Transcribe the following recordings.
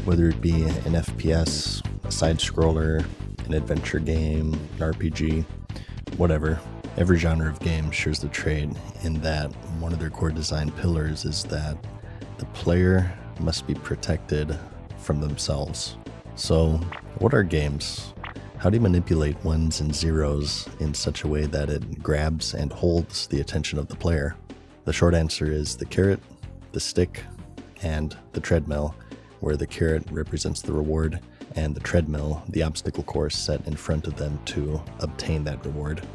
Whether it be an FPS, a side-scroller, an adventure game, an RPG, whatever, every genre of game shares the trait in that one of their core design pillars is that the player must be protected from themselves. So, what are games? How do you manipulate ones and zeros in such a way that it grabs and holds the attention of the player? The short answer is the carrot, the stick, and the treadmill, where the carrot represents the reward and the treadmill, the obstacle course set in front of them to obtain that reward.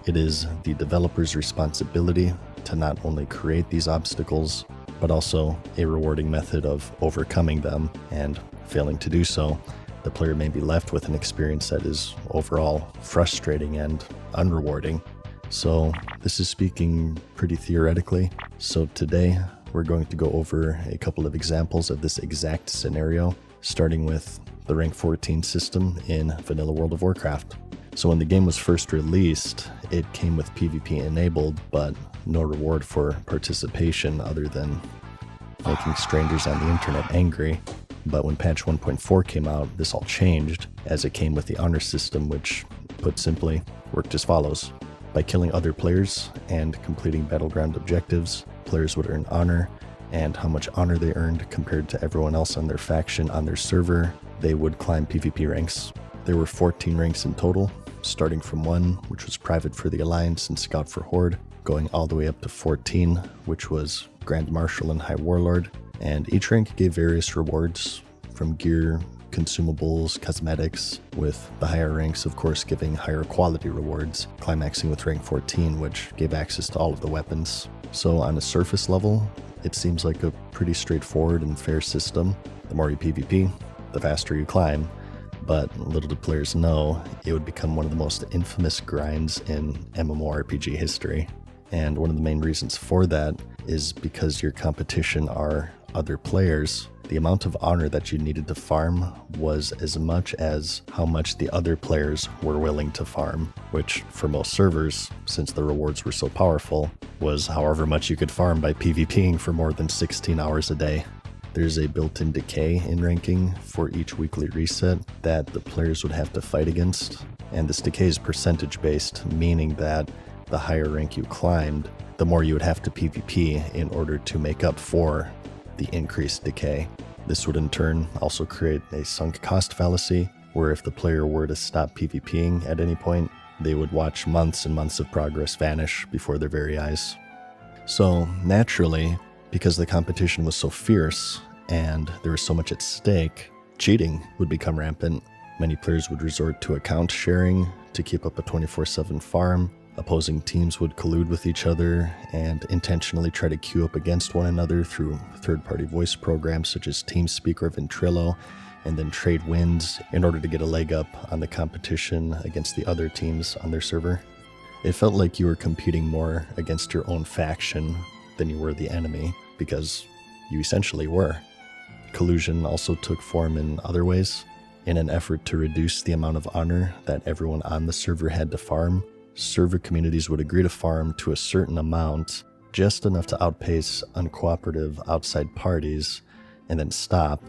It is the developer's responsibility to not only create these obstacles, but also a rewarding method of overcoming them, and failing to do so, the player may be left with an experience that is overall frustrating and unrewarding. So this is speaking pretty theoretically. So today we're going to go over a couple of examples of this exact scenario, starting with the rank 14 system in vanilla World of Warcraft. So when the game was first released, it came with PvP enabled, but no reward for participation other than making strangers on the internet angry. But when patch 1.4 came out, this all changed, as it came with the honor system, which, put simply, worked as follows. By killing other players and completing battleground objectives, players would earn honor, and how much honor they earned compared to everyone else on their faction on their server, they would climb PvP ranks. There were 14 ranks in total, starting from 1, which was Private for the Alliance and Scout for Horde, going all the way up to 14, which was Grand Marshal and High Warlord, and each rank gave various rewards, from gear, consumables, cosmetics, with the higher ranks of course giving higher quality rewards, climaxing with rank 14, which gave access to all of the weapons. So on a surface level, it seems like a pretty straightforward and fair system. The more you PvP, the faster you climb, but little did players know, it would become one of the most infamous grinds in MMORPG history. And one of the main reasons for that is because your competition are other players. The amount of honor that you needed to farm was as much as how much the other players were willing to farm, which for most servers, since the rewards were so powerful, was however much you could farm by PvPing for more than 16 hours a day. There's a built-in decay in ranking for each weekly reset that the players would have to fight against, and this decay is percentage-based, meaning that the higher rank you climbed, the more you would have to PvP in order to make up for the increased decay. This would in turn also create a sunk cost fallacy, where if the player were to stop PvPing at any point, they would watch months and months of progress vanish before their very eyes. So naturally, because the competition was so fierce and there was so much at stake, cheating would become rampant. Many players would resort to account sharing to keep up a 24/7 farm. Opposing teams would collude with each other and intentionally try to queue up against one another through third-party voice programs such as TeamSpeak or Ventrilo, and then trade wins in order to get a leg up on the competition against the other teams on their server. It felt like you were competing more against your own faction than you were the enemy, because you essentially were. Collusion also took form in other ways. In an effort to reduce the amount of honor that everyone on the server had to farm, server communities would agree to farm to a certain amount, just enough to outpace uncooperative outside parties, and then stop,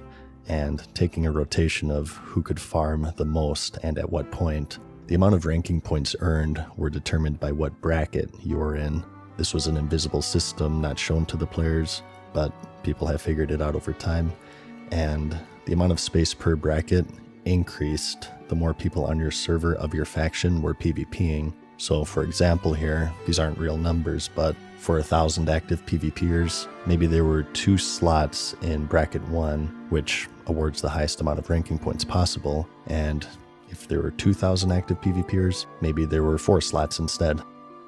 and taking a rotation of who could farm the most and at what point. The amount of ranking points earned were determined by what bracket you were in. This was an invisible system not shown to the players, but people have figured it out over time, and the amount of space per bracket increased the more people on your server of your faction were PvPing. So for example here, these aren't real numbers, but for 1,000 active PvPers, maybe there were 2 slots in bracket 1, which awards the highest amount of ranking points possible, and if there were 2,000 active PvPers, maybe there were 4 slots instead.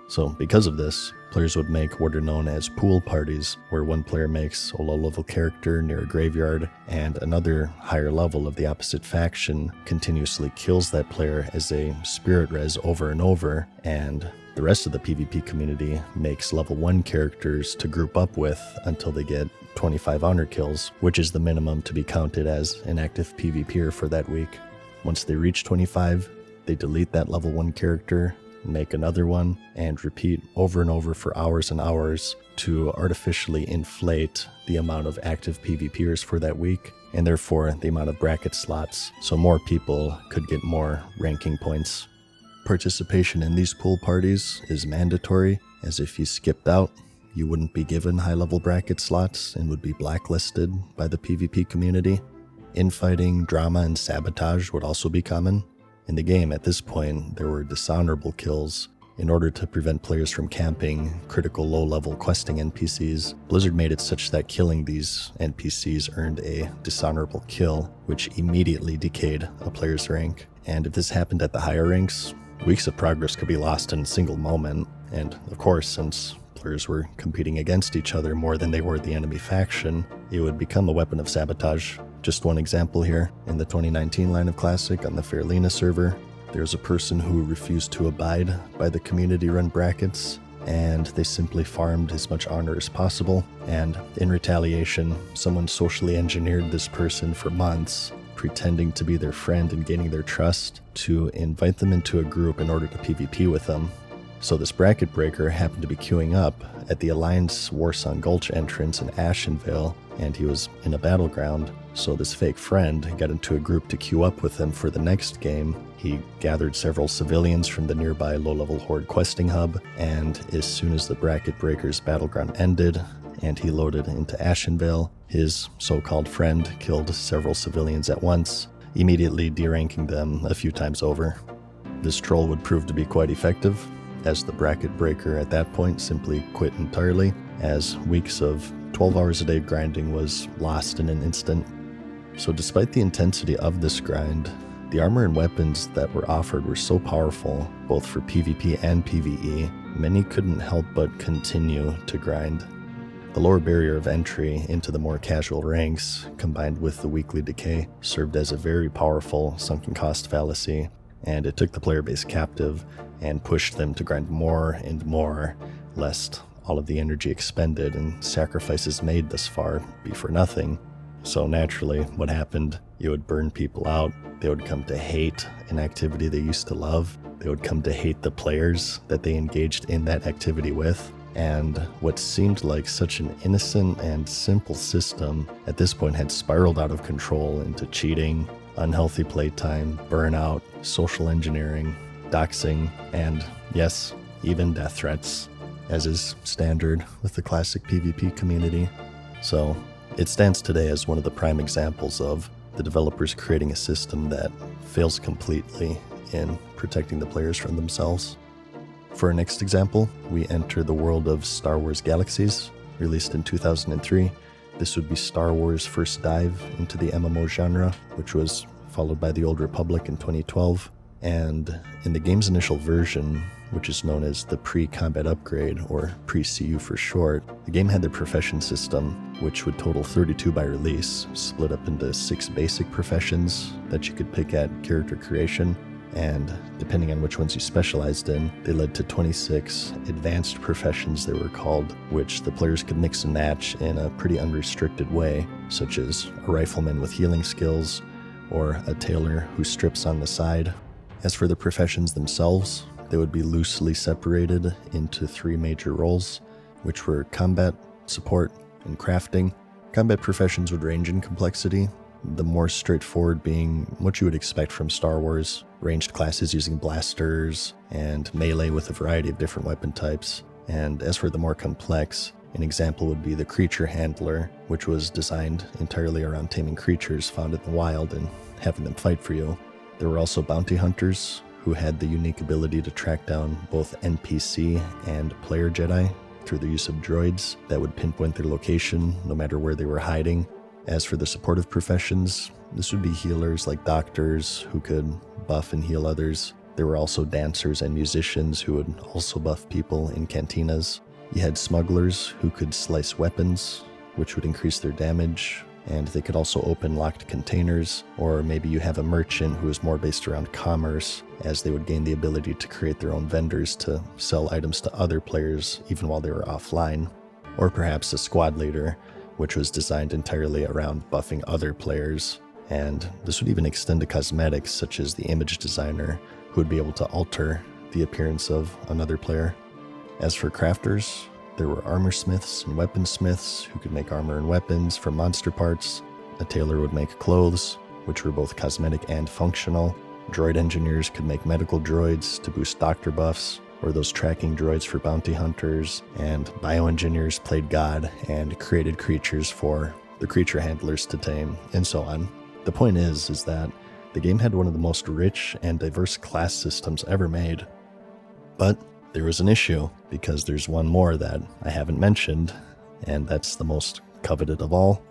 So because of this, players would make what are known as pool parties, where one player makes a low-level character near a graveyard, and another higher level of the opposite faction continuously kills that player as a spirit res over and over, and the rest of the PvP community makes level 1 characters to group up with until they get 25 honor kills, which is the minimum to be counted as an active PvPer for that week. Once they reach 25, they delete that level 1 character, make another one, and repeat over and over for hours and hours to artificially inflate the amount of active PvPers for that week, and therefore the amount of bracket slots, so more people could get more ranking points. Participation in these pool parties is mandatory, as if you skipped out, you wouldn't be given high-level bracket slots and would be blacklisted by the PvP community. Infighting, drama, and sabotage would also be common. In the game, at this point, there were dishonorable kills. In order to prevent players from camping critical low-level questing NPCs, Blizzard made it such that killing these NPCs earned a dishonorable kill, which immediately decayed a player's rank. And if this happened at the higher ranks, weeks of progress could be lost in a single moment. And of course, since players were competing against each other more than they were the enemy faction, it would become a weapon of sabotage. Just one example here, in the 2019 line of Classic on the Fairlena server, there's a person who refused to abide by the community-run brackets, and they simply farmed as much honor as possible, and in retaliation, someone socially engineered this person for months, pretending to be their friend and gaining their trust, to invite them into a group in order to PvP with them. So this bracket breaker happened to be queuing up at the Alliance Warsong Gulch entrance in Ashenvale, and he was in a battleground, so this fake friend got into a group to queue up with him for the next game. He gathered several civilians from the nearby low-level Horde questing hub, and as soon as the bracket breaker's battleground ended, and he loaded into Ashenvale, his so-called friend killed several civilians at once, immediately deranking them a few times over. This troll would prove to be quite effective, as the bracket breaker at that point simply quit entirely, as weeks of 12 hours a day grinding was lost in an instant. So despite the intensity of this grind, the armor and weapons that were offered were so powerful, both for PvP and PvE, many couldn't help but continue to grind. The lower barrier of entry into the more casual ranks, combined with the weekly decay, served as a very powerful sunken cost fallacy, and it took the player base captive and pushed them to grind more and more, lest all of the energy expended and sacrifices made thus far be for nothing. So naturally, what happened, it would burn people out. They would come to hate an activity they used to love. They would come to hate the players that they engaged in that activity with. And what seemed like such an innocent and simple system at this point had spiraled out of control into cheating, unhealthy playtime, burnout, social engineering, doxing, and yes, even death threats, as is standard with the classic PvP community. So it stands today as one of the prime examples of the developers creating a system that fails completely in protecting the players from themselves. For our next example, we enter the world of Star Wars Galaxies, released in 2003. This would be Star Wars' first dive into the MMO genre, which was followed by the Old Republic in 2012. And in the game's initial version, which is known as the pre-combat upgrade, or pre-CU for short, the game had the profession system, which would total 32 by release, split up into 6 basic professions that you could pick at character creation, and depending on which ones you specialized in, they led to 26 advanced professions, they were called, which the players could mix and match in a pretty unrestricted way, such as a rifleman with healing skills, or a tailor who strips on the side. As for the professions themselves, they would be loosely separated into 3 major roles, which were combat, support, and crafting. Combat professions would range in complexity, the more straightforward being what you would expect from Star Wars, ranged classes using blasters, and melee with a variety of different weapon types. And as for the more complex, an example would be the creature handler, which was designed entirely around taming creatures found in the wild and having them fight for you. There were also bounty hunters, who had the unique ability to track down both NPC and player Jedi through the use of droids that would pinpoint their location no matter where they were hiding. As for the supportive professions, this would be healers like doctors who could buff and heal others. There were also dancers and musicians who would also buff people in cantinas. You had smugglers who could slice weapons, which would increase their damage, and they could also open locked containers, or maybe you have a merchant who is more based around commerce, as they would gain the ability to create their own vendors to sell items to other players even while they were offline. Or perhaps a squad leader, which was designed entirely around buffing other players, and this would even extend to cosmetics such as the image designer, who would be able to alter the appearance of another player. As for crafters, there were armor smiths and weaponsmiths who could make armor and weapons from monster parts. A tailor would make clothes, which were both cosmetic and functional. Droid engineers could make medical droids to boost doctor buffs, or those tracking droids for bounty hunters, and bioengineers played God and created creatures for the creature handlers to tame, and so on. The point is that the game had one of the most rich and diverse class systems ever made. But there was an issue, because there's one more that I haven't mentioned, and that's the most coveted of all: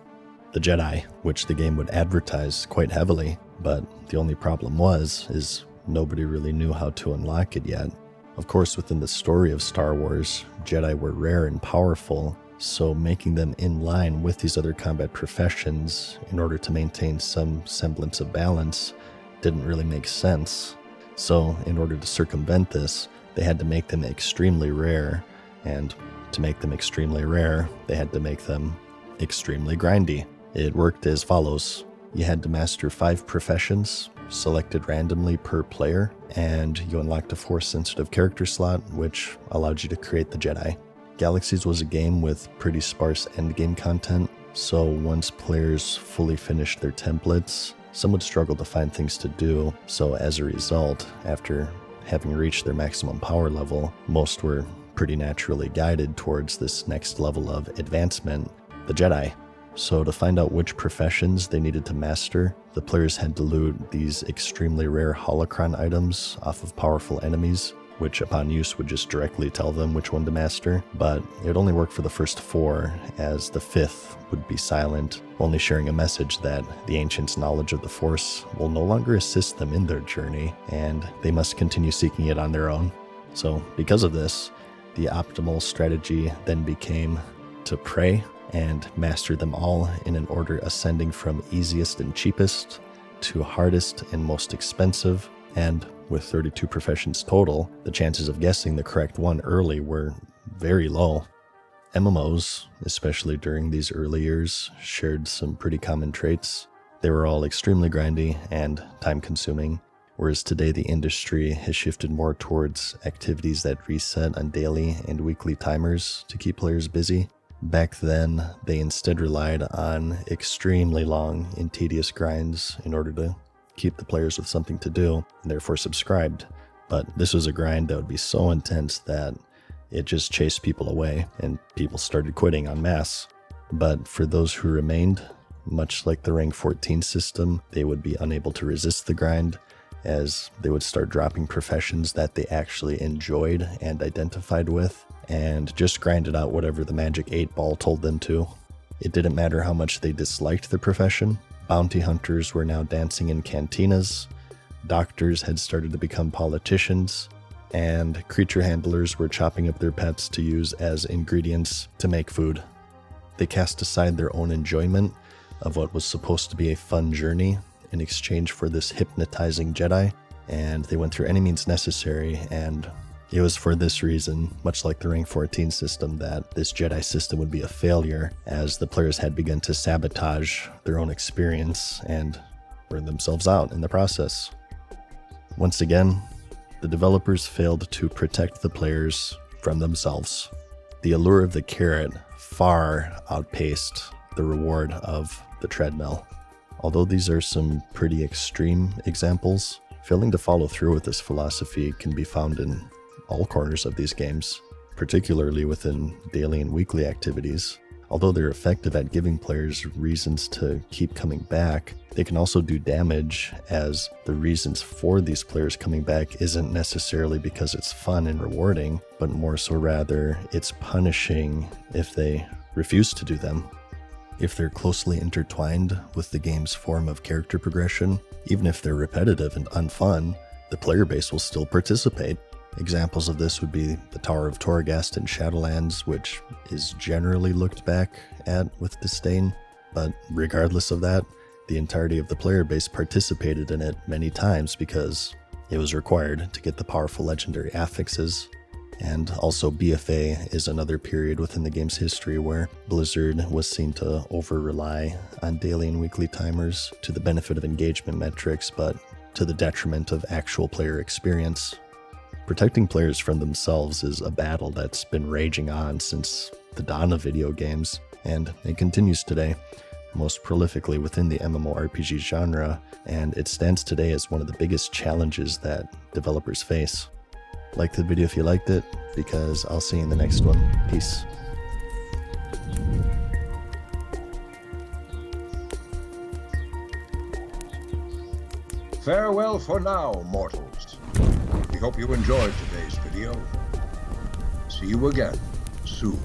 the Jedi, which the game would advertise quite heavily, but the only problem is nobody really knew how to unlock it yet. Of course, within the story of Star Wars, Jedi were rare and powerful, so making them in line with these other combat professions in order to maintain some semblance of balance didn't really make sense. So in order to circumvent this, they had to make them extremely rare, and to make them extremely rare, they had to make them extremely grindy. It worked as follows. You had to master 5 professions, selected randomly per player, and you unlocked a Force-sensitive character slot, which allowed you to create the Jedi. Galaxies was a game with pretty sparse endgame content, so once players fully finished their templates, some would struggle to find things to do, so as a result, after having reached their maximum power level, most were pretty naturally guided towards this next level of advancement, the Jedi. So to find out which professions they needed to master, the players had to loot these extremely rare holocron items off of powerful enemies, which upon use would just directly tell them which one to master, but it would only work for the first 4, as the 5th would be silent, only sharing a message that the ancients' knowledge of the Force will no longer assist them in their journey, and they must continue seeking it on their own. So because of this, the optimal strategy then became to pray and master them all in an order ascending from easiest and cheapest to hardest and most expensive, and with 32 professions total, the chances of guessing the correct one early were very low. MMOs, especially during these early years, shared some pretty common traits. They were all extremely grindy and time-consuming, whereas today the industry has shifted more towards activities that reset on daily and weekly timers to keep players busy. Back then, they instead relied on extremely long and tedious grinds in order to keep the players with something to do, and therefore subscribed. But this was a grind that would be so intense that it just chased people away, and people started quitting en masse. But for those who remained, much like the rank 14 system, they would be unable to resist the grind, as they would start dropping professions that they actually enjoyed and identified with, and just grinded out whatever the magic 8-ball told them to. It didn't matter how much they disliked the profession. Bounty hunters were now dancing in cantinas, doctors had started to become politicians, and creature handlers were chopping up their pets to use as ingredients to make food. They cast aside their own enjoyment of what was supposed to be a fun journey in exchange for this hypnotizing Jedi, and they went through any means necessary, and it was for this reason, much like the rank 14 system, that this Jedi system would be a failure, as the players had begun to sabotage their own experience and burn themselves out in the process. Once again, the developers failed to protect the players from themselves. The allure of the carrot far outpaced the reward of the treadmill. Although these are some pretty extreme examples, failing to follow through with this philosophy can be found in all corners of these games, particularly within daily and weekly activities. Although they're effective at giving players reasons to keep coming back, they can also do damage, as the reasons for these players coming back isn't necessarily because it's fun and rewarding, but more so rather it's punishing if they refuse to do them. If they're closely intertwined with the game's form of character progression, even if they're repetitive and unfun, the player base will still participate. Examples of this would be the Tower of Torghast in Shadowlands, which is generally looked back at with disdain, but regardless of that, the entirety of the player base participated in it many times because it was required to get the powerful legendary affixes. And also BFA is another period within the game's history where Blizzard was seen to over-rely on daily and weekly timers to the benefit of engagement metrics, but to the detriment of actual player experience. Protecting players from themselves is a battle that's been raging on since the dawn of video games, and it continues today, most prolifically within the MMORPG genre, and it stands today as one of the biggest challenges that developers face. Like the video if you liked it, because I'll see you in the next one. Peace. Farewell for now, mortals. We hope you enjoyed today's video. See you again soon.